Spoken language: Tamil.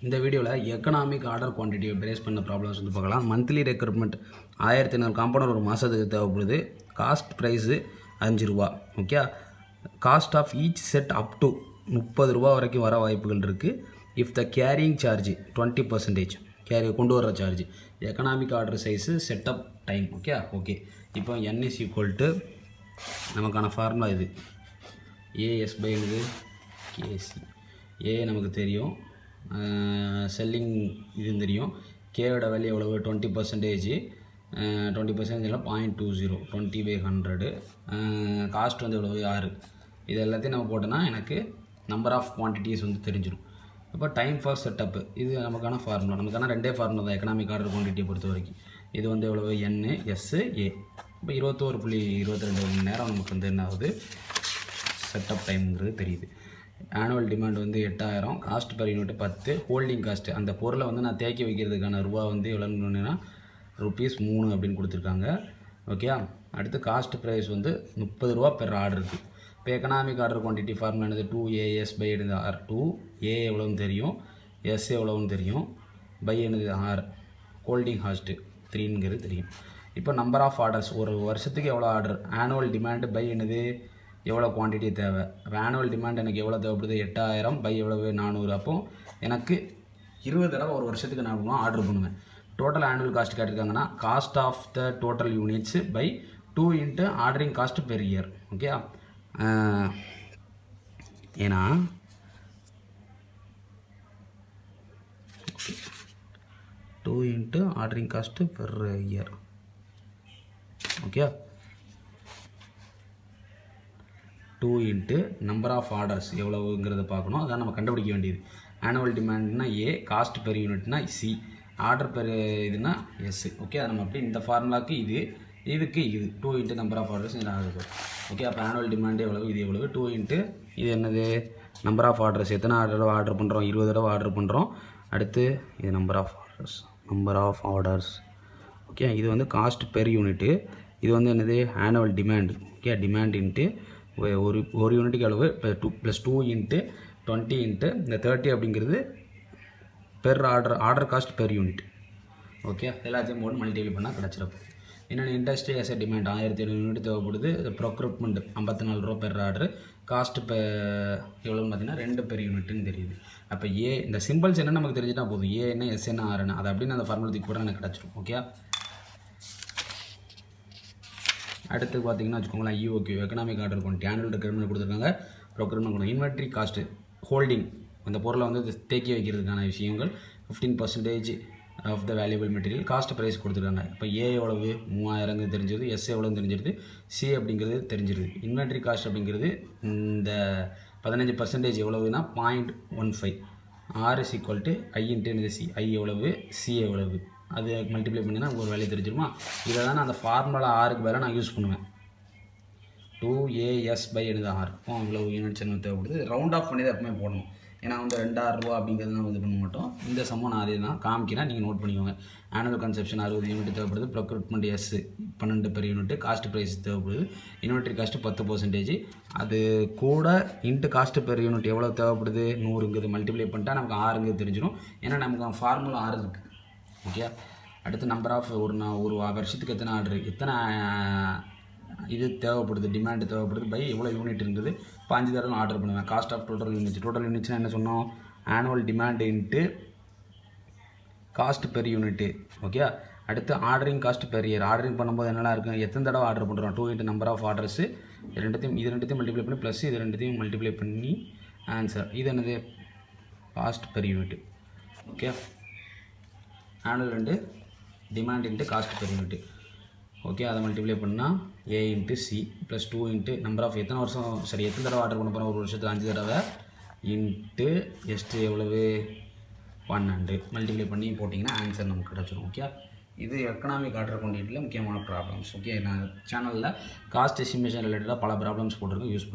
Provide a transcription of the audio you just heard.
இந்த வீடியோவில் எக்கனாமிக் ஆர்டர் குவான்டிட்டியை பேஸ் பண்ண ப்ராப்ளம்ஸ் வந்து பார்க்கலாம். மந்த்லி ரெக்ரூட்மெண்ட் 1500 காம்பவுண்டர் ஒரு மாதத்துக்கு தேவைப்படுது. காஸ்ட் ப்ரைஸு 5 ரூபா. Okay, cost of each set up to 30 ரூபா வரைக்கும் வர வாய்ப்புகள் இருக்குது. If the carrying charge 20%, carry கொண்டு வர charge. Economic order size setup time. Okay இப்போ n இஸ் ஈக்குவல் டு நமக்கான ஃபார்முலா இது ஏஎஸ் பை இது கேசி. ஏ நமக்கு தெரியும், செல்லிங் இது தெரியும். கேவோட வேல்யூ எவ்வளவு 20%, 20% 0.20, 20/100. காஸ்ட் வந்து எவ்வளவு 6. இது எல்லாத்தையும் நம்ம போட்டோன்னா எனக்கு நம்பர் ஆஃப் குவான்டிட்டிஸ் வந்து தெரிஞ்சிடும். இப்போ டைம் ஃபார் செட்டப்பு இது நமக்கான ஃபார்முலா. நமக்கான ரெண்டே ஃபார்முலா தான் எக்கனாமிக் ஆர்டர் குவான்டிட்டியை பொறுத்த வரைக்கும். இது வந்து எவ்வளவு n s a. இப்போ 21.22 மணி நேரம் நமக்கு வந்து என்ன ஆகுது, செட்டப் டைம்ங்கிறது தெரியுது. ஆனுவல் டிமாண்ட் வந்து 8000, cost per unit 10. Holding cost அந்த பொருளை வந்து நான் தேக்கி வைக்கிறதுக்கான ரூபா வந்து எவ்வளோன்னா ₹3 அப்படின்னு கொடுத்துருக்காங்க. ஓகே, அடுத்து காஸ்ட் ப்ரைஸ் வந்து 30 ரூபா பெர் ஆர்டர் இருக்குது. இப்போ எக்கனாமிக் ஆர்டர் குவான்டிட்டி ஃபார்முலா என்னது 2as பை என்னது r. 2a எவ்வளோன்னு தெரியும், s எவ்வளோன்னு தெரியும், பை என்னது r. ஹோல்டிங் காஸ்ட்டு 3ங்கிறது தெரியும். இப்போ நம்பர் ஆஃப் ஆர்டர்ஸ், ஒரு வருஷத்துக்கு எவ்வளோ ஆர்டர். ஆனுவல் டிமாண்டு பை என்னது எவ்வளோ குவான்டிட்டி தேவை. இப்போ ஆனுவல் டிமாண்ட் எனக்கு எவ்வளோ தேவைப்படுது 8000 பை எவ்வளவு 400. அப்போ எனக்கு 20 தடவை ஒரு வருஷத்துக்கு நான் ஆர்டர் பண்ணுவேன். டோட்டல் ஆனுவல் காஸ்ட் கேட்டிருக்காங்கன்னா cost of the total units by 2 into ordering cost per year. Okay, ஏன்னா 2 into ordering cost per year. Okay, 2 into number of orders எவ்வளவுங்கிறத பார்க்கணும். அதான் நம்ம கண்டுபிடிக்க வேண்டியது. ஆனுவல் டிமாண்ட்னா ஏ, காஸ்ட் பெர் யூனிட்னா சி, ஆர்டர் பெர் இதுனா எஸ். ஓகே, அது நம்ம அப்படி இந்த ஃபார்முலாவுக்கு இதுக்கு 2 இன்ட்டு நம்பர் ஆஃப் ஆர்டர்ஸ் இது ஆகுது. ஓகே, அப்போ ஆனுவல் டிமாண்ட் எவ்வளவு, இது எவ்வளவு 2 இன்ட்டு இது என்னது நம்பர் ஆஃப் ஆர்டர்ஸ். எத்தனை தடவை ஆர்டர் பண்ணுறோம், 20 தடவை ஆர்டர் பண்ணுறோம். அடுத்து இது நம்பர் ஆஃப் ஆர்டர்ஸ். ஓகே, இது வந்து காஸ்ட் பெர் யூனிட்டு. இது வந்து என்னது annual demand. Okay, demand into ஒரு யூனிட்டுக்கு அளவு ப்ளஸ் 2 இன்ட்டு 20 இன்ட்டு இந்த 30 அப்படிங்கிறது per order cost per unit. Okay, எல்லாத்தையும் போட்டு மல்டிப்ளை பண்ணால் கிடச்சிருப்போம். என்னென்ன industry as a demand 1700 unit தேவைப்படுது. ப்ரொக்யூர்மெண்ட் 54 ரூபா பெர் ஆர்டர். காஸ்ட் இப்போ எவ்வளோன்னு பார்த்தீங்கன்னா 2 பெர் யூனிட்னு தெரியுது. அப்போ ஏ இந்த சிம்பிள்ஸ் என்ன நமக்கு தெரிஞ்சுட்டா போதும். ஏ என்ன, எஸ் என்ன, ஆர் என்ன, அதை அப்படின்னு அந்த ஃபார்முலாத்துக்கு கூட எனக்கு கிடச்சிரும். ஓகே, அடுத்து பார்த்தீங்கன்னா வச்சுக்கோங்களேன் EOQ economic order quantity. Annual recruitment கொடுத்துருக்காங்க, ப்ரொக்யூர்மெண்ட் கொடுங்க. இன்வென்ட்ரி காஸ்ட்டு, ஹோல்டிங் அந்த பொருளை வந்து தேக்கி வைக்கிறதுக்கான விஷயங்கள் 15% of the valuable material. Cost price கொடுத்துருக்காங்க. இப்போ ஏ எவ்வளவு 3000 தெரிஞ்சிருது, எஸ் எவ்வளோன்னு தெரிஞ்சிருது, சி அப்படிங்கிறது தெரிஞ்சிருது. இன்வென்ட்ரி காஸ்ட் அப்படிங்கிறது இந்த 15% எவ்வளவுனா 0.15. R is equal to I into C. I எவ்வளவு, சி எவ்வளவு, அது மல்டிப்ளை பண்ணினா ஒரு வேலையை தெரிஞ்சிருமா. இதை தான் நான் அந்த ஃபார்முலா ஆருக்கு வேலை நான் யூஸ் பண்ணுவேன். 2as பை என்னது ஆர். இவ்வளோ யூனிட்ஸ் என்ன தேவைப்படுது. ரவுண்ட் ஆஃப் பண்ணி தான் எப்பவுமே போடணும். ஏன்னா வந்து 2000 ரூபா அப்படிங்கிறது நம்ம இது பண்ண மாட்டோம். இந்த சம்மம் நான் அதே தான் காமிக்கிறேன், நீங்கள் நோட் பண்ணிக்கோங்க. ஆனுவல் கன்செப்ஷன் 60 யூனிட் தேவைப்படுது. Procurement S 12 per unit. Cost price தேவைப்படுது. Inventory cost 10%. அது கூட இன்ட்டு காஸ்ட் பெர் யூனிட் எவ்வளோ தேவைப்படுது 100ங்கிறது மல்டிப்ளை பண்ணிட்டா நமக்கு 6ங்கிறது தெரிஞ்சிடும். ஏன்னா நமக்கு ஃபார்முலா 6 இருக்குது. ஓகே, அடுத்து நம்பர் ஆஃப் ஒரு வருஷத்துக்கு எத்தனை ஆர்டர், எத்தனை இது தேவைப்படுது, டிமாண்டு தேவைப்படுது பை எவ்வளோ யூனிட் இருந்தது. 5 தடவை ஆர்டர் பண்ணுவேன். Cost of total units. Total யூனிட்ஸ்னால் என்ன சொன்னோம், annual demand into cost per unit. Okay, அடுத்து ordering cost per year. Ordering பண்ணும்போது என்னெல்லாம் இருக்கும், எத்தனை தடவை ஆர்டர் பண்ணுறோம். 2 இன்ட்டு நம்பர் ஆஃப் ஆர்டர்ஸு. இது ரெண்டுத்தையும் மல்டிப்ளை பண்ணி ப்ளஸ் இது ரெண்டுத்தையும் மல்டிப்ளை பண்ணி ஆன்சர். இது என்னது cost per unit. Okay, annual into demand into cost per unit. Okay, அதை மல்டிப்ளை பண்ணால் A into C plus 2 into number of எத்தனை தடவை ஆர்டர் பண்ண போகிறோம் ஒரு வருஷத்துக்கு 5 தடவை இன்ட்டு எஸ்ட்டு எவ்வளவு 100 மல்டிப்ளை பண்ணி போட்டிங்கன்னா ஆன்சர் நமக்கு கிடச்சிடும். ஓகே, இது எக்கனாமிக் ஆர்டர் குவான்டிட்டியில் முக்கியமான ப்ராப்ளம்ஸ். ஓகே, நான் சேனலில் காஸ்ட் எஸ்டிமேஷன் ரிலேட்டடாக பல ப்ராப்ளம்ஸ் போட்டிருக்கேன், யூஸ் பண்ணி